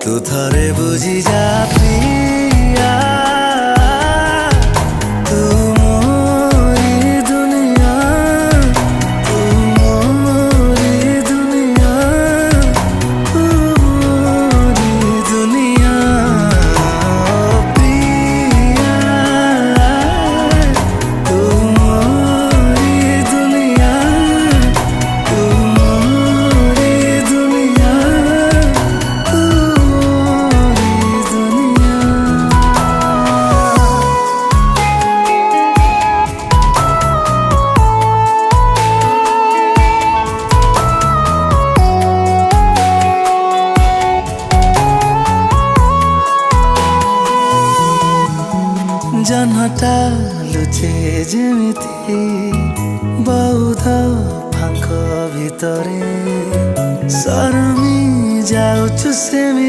ତୁ ଥରେ ବୁଝି ଯା ପ୍ରିୟା, ତୁ ମୋରି ଦୁନିଆ, ତୁ ମୋରି ଦୁନିଆ, ତୁ ମୋରି ଦୁନିଆ। ପ୍ରିୟା, ତୁ ମୋରି ଦୁନିଆ, ତୁ ମୋରି ଦୁନିଆ, ତୁ ମୋରି ଦୁनिया। ଜହ୍ନଟା ଲୁଚେ ଯେମିତି ବଉଦ ଫାଙ୍କ ଭିତରେ, ସରମି ଯାଉଛୁ ସେମିତି।